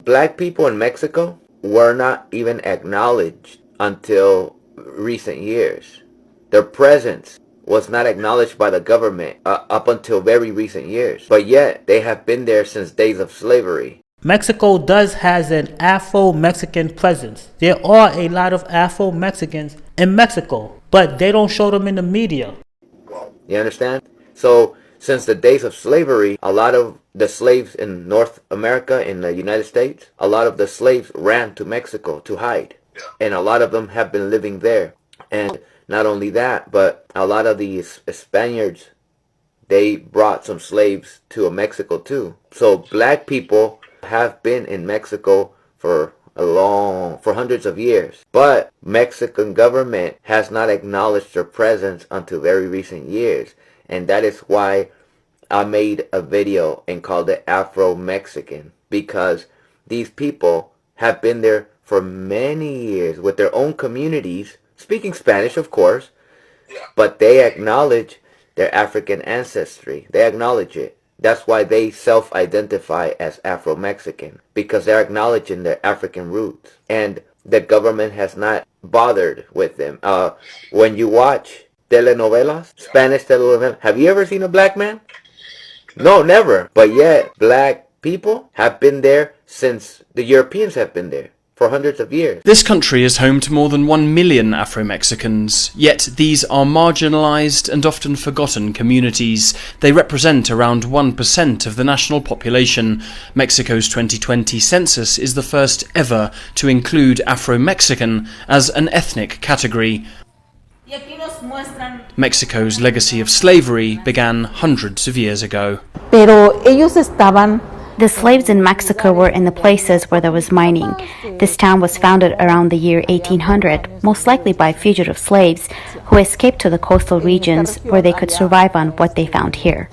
Black people in Mexico were not even acknowledged until recent years. Their presence was not acknowledged by the government up until very recent years. But yet, they have been there since days of slavery. Mexico does has an Afro-Mexican presence. There are a lot of Afro-Mexicans in Mexico, but they don't show them in the media. You understand? So, since the days of slavery, a lot of the slaves in North America, in the United States, a lot of the slaves ran to Mexico to hide. And a lot of them have been living there. And not only that, but a lot of these Spaniards, they brought some slaves to Mexico too. So black people have been in Mexico for hundreds of years. But Mexican government has not acknowledged their presence until very recent years. And that is why I made a video and called it Afro-Mexican. Because these people have been there for many years with their own communities, speaking Spanish of course, but they acknowledge their African ancestry. They acknowledge it. That's why they self-identify as Afro-Mexican, because they're acknowledging their African roots. And the government has not bothered with them. When you watch telenovelas, Spanish telenovelas, have you ever seen a black man? No, never. But yet, black people have been there since the Europeans have been there for hundreds of years. This country is home to more than 1 million Afro-Mexicans, yet these are marginalised and often forgotten communities. They represent around 1% of the national population. Mexico's 2020 census is the first ever to include Afro-Mexican as an ethnic category. Mexico's legacy of slavery began hundreds of years ago. The slaves in Mexico were in the places where there was mining. This town was founded around the year 1800, most likely by fugitive slaves who escaped to the coastal regions where they could survive on what they found here.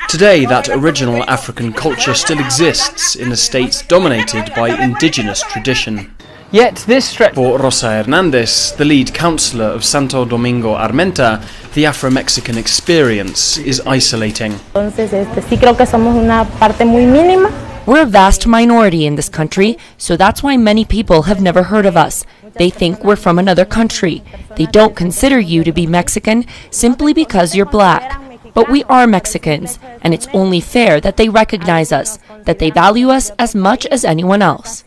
Today, that original African culture still exists in a state dominated by indigenous tradition. Yet this stretch for Rosa Hernandez, the lead councillor of Santo Domingo Armenta, the Afro-Mexican experience is isolating. We're a vast minority in this country, so that's why many people have never heard of us. They think we're from another country. They don't consider you to be Mexican simply because you're black. But we are Mexicans, and it's only fair that they recognize us, that they value us as much as anyone else.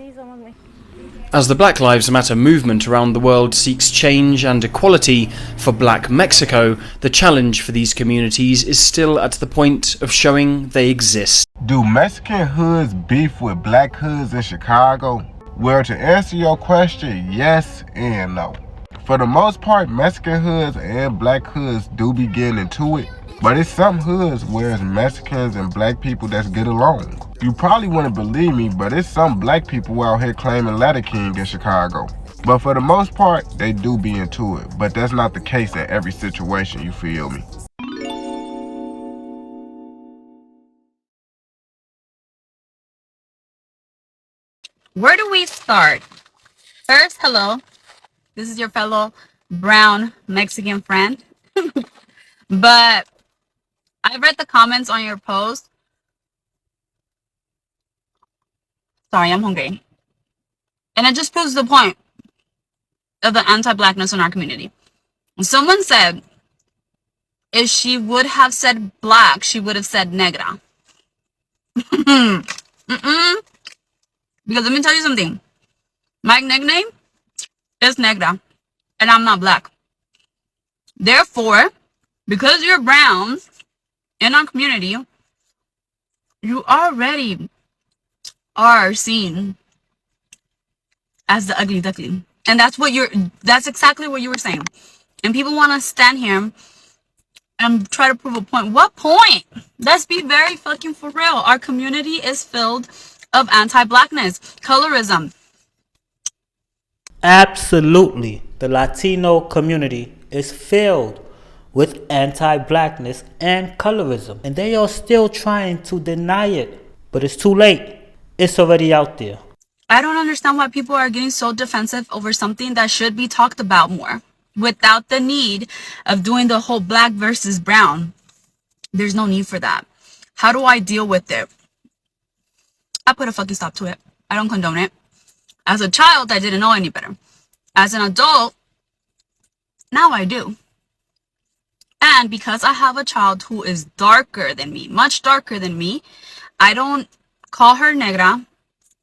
As the Black Lives Matter movement around the world seeks change and equality for Black Mexico, the challenge for these communities is still at the point of showing they exist. Do Mexican hoods beef with black hoods in Chicago? Well, to answer your question, yes and no. For the most part, Mexican hoods and black hoods do be getting into it, but it's some hoods where it's Mexicans and black people that get along. You probably wouldn't believe me, but it's some black people out here claiming Latin King in Chicago. But for the most part, they do be into it. But that's not the case in every situation, you feel me? Where do we start? First, hello. This is your fellow brown Mexican friend. But I read the comments on your post. Sorry, I'm hungry. And it just proves the point of the anti-blackness in our community. Someone said, if she would have said black, she would have said negra. Because let me tell you something. My nickname is negra, and I'm not black. Therefore, because you're brown in our community, you already are seen as the ugly duckling. And that's exactly what you were saying. And people want to stand here and try to prove a point. What point? Let's be very fucking for real. Our community is filled of anti-blackness, colorism. Absolutely. The Latino community is filled with anti-blackness and colorism. And they are still trying to deny it. But it's too late. It's already out there. I don't understand why people are getting so defensive over something that should be talked about more without the need of doing the whole black versus brown. There's no need for that. How do I deal with it? I put a fucking stop to it. I don't condone it. As a child, I didn't know any better. As an adult, now I do. And because I have a child who is darker than me, much darker than me, I don't call her negra.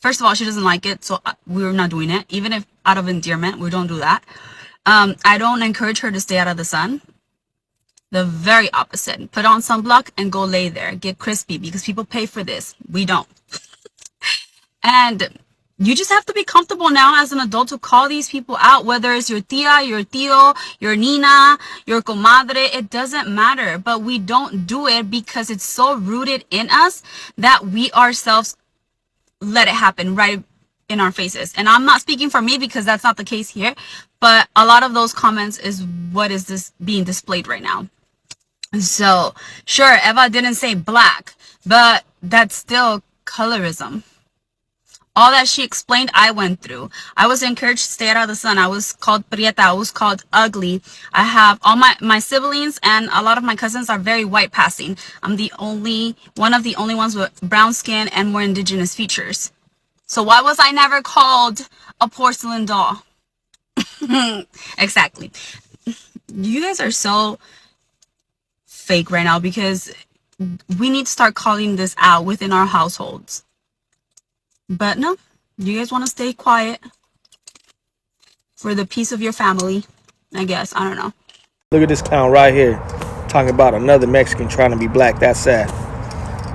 First of all, she doesn't like it, so we're not doing it. Even if out of endearment, we don't do that. I don't encourage her to stay out of the sun. The very opposite. Put on sunblock and go lay there. Get crispy because people pay for this. We don't. And you just have to be comfortable now as an adult to call these people out, whether it's your tia, your tío, your nina, your comadre, it doesn't matter. But we don't do it because it's so rooted in us that we ourselves let it happen right in our faces. And I'm not speaking for me because that's not the case here, but a lot of those comments is what is this being displayed right now. So sure, Eva didn't say black, but that's still colorism. All that she explained, I went through. I was encouraged to stay out of the sun. I was called prieta. I was called ugly. I have all my siblings and a lot of my cousins are very white passing. I'm one of the only ones with brown skin and more indigenous features. So why was I never called a porcelain doll? Exactly. You guys are so fake right now because we need to start calling this out within our households. But no, you guys want to stay quiet for the peace of your family, I guess. I don't know. Look at this clown right here talking about another Mexican trying to be black. That's sad.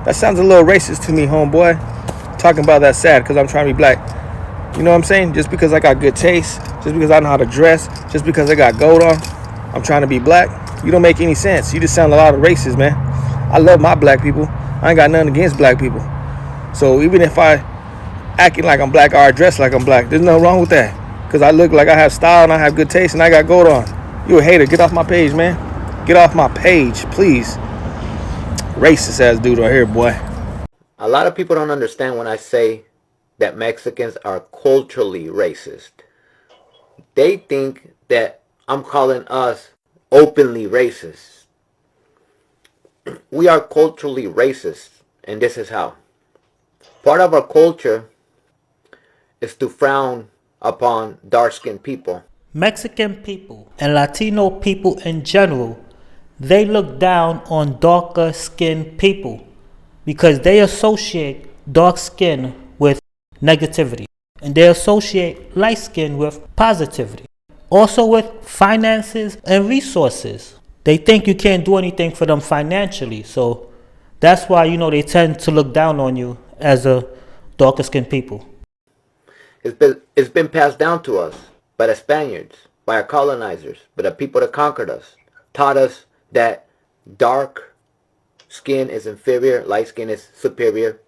That sounds a little racist to me, homeboy. Talking about that sad because I'm trying to be black. You know what I'm saying? Just because I got good taste, just because I know how to dress, just because I got gold on, I'm trying to be black. You don't make any sense. You just sound a lot of racist, man. I love my black people. I ain't got nothing against black people. So even if I acting like I'm black or I dress like I'm black, there's nothing wrong with that. Because I look like I have style and I have good taste and I got gold on. You a hater. Get off my page, man. Get off my page, please. Racist ass dude right here, boy. A lot of people don't understand when I say that Mexicans are culturally racist. They think that I'm calling us openly racist. We are culturally racist, and this is how. Part of our culture is to frown upon dark-skinned people. Mexican people and Latino people in general, they look down on darker skinned people because they associate dark skin with negativity and they associate light skin with positivity. Also with finances and resources. They think you can't do anything for them financially, so that's why, they tend to look down on you as a darker skinned people. It's been passed down to us by the Spaniards, by our colonizers, by the people that conquered us, taught us that dark skin is inferior, light skin is superior.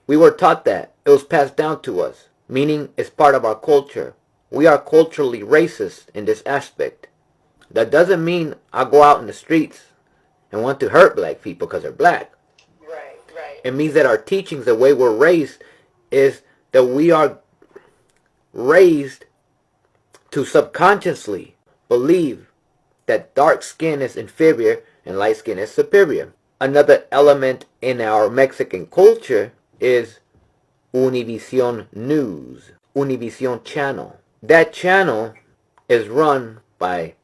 We were taught that. It was passed down to us, meaning it's part of our culture. We are culturally racist in this aspect. That doesn't mean I go out in the streets and want to hurt black people because they're black. Right. It means that our teachings, the way we're raised, is that we are raised to subconsciously believe that dark skin is inferior and light skin is superior. Another element in our Mexican culture is Univision News, Univision channel. That channel is run by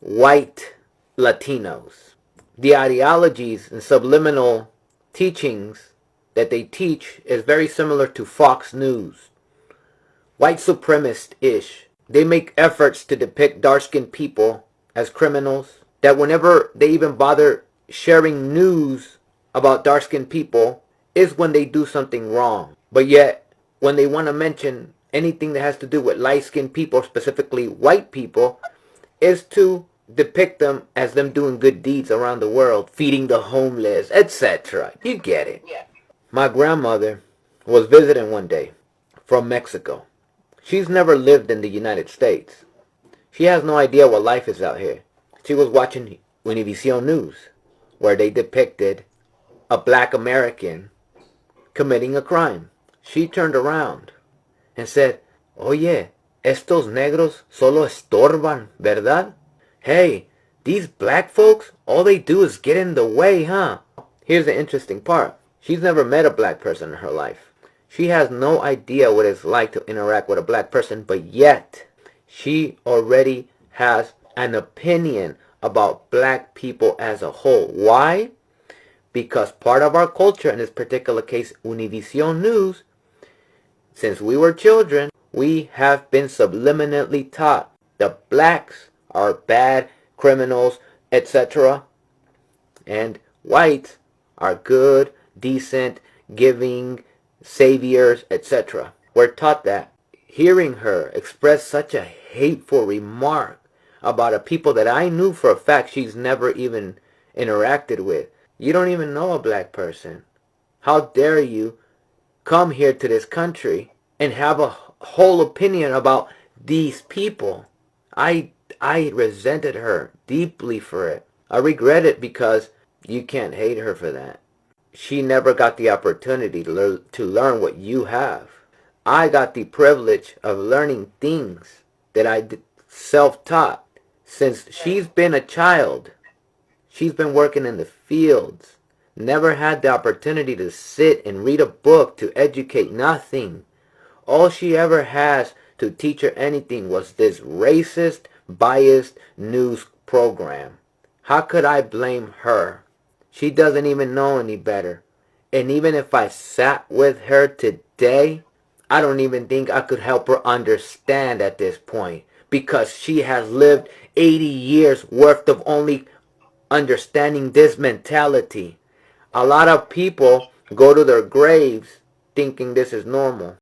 white Latinos. The ideologies and subliminal teachings that they teach is very similar to Fox News. White supremacist-ish. They make efforts to depict dark-skinned people as criminals, that whenever they even bother sharing news about dark-skinned people is when they do something wrong. But yet, when they want to mention anything that has to do with light-skinned people, specifically white people, is to depict them as them doing good deeds around the world, feeding the homeless, etc. You get it. Yeah. My grandmother was visiting one day from Mexico. She's never lived in the United States. She has no idea what life is out here. She was watching Univision News, where they depicted a black American committing a crime. She turned around and said, "Oye, estos negros solo estorban, ¿verdad? Hey, these black folks, all they do is get in the way, huh?" Here's the interesting part. She's never met a black person in her life. She has no idea what it's like to interact with a black person, but yet she already has an opinion about black people as a whole. Why? Because part of our culture, in this particular case, Univision News, since we were children, we have been subliminally taught the blacks are bad criminals, etc. And whites are good, decent, giving, saviors, etc. We're taught that. Hearing her express such a hateful remark about a people that I knew for a fact she's never even interacted with. You don't even know a black person. How dare you come here to this country and have a whole opinion about these people? I resented her deeply for it. I regret it because you can't hate her for that. She never got the opportunity to learn what you have. I got the privilege of learning things that I self-taught. Since she's been a child, she's been working in the fields. Never had the opportunity to sit and read a book to educate, nothing. All she ever has to teach her anything was this racist, biased news program. How could I blame her? She doesn't even know any better. And even if I sat with her today, I don't even think I could help her understand at this point, because she has lived 80 years worth of only understanding this mentality. A lot of people go to their graves thinking this is normal.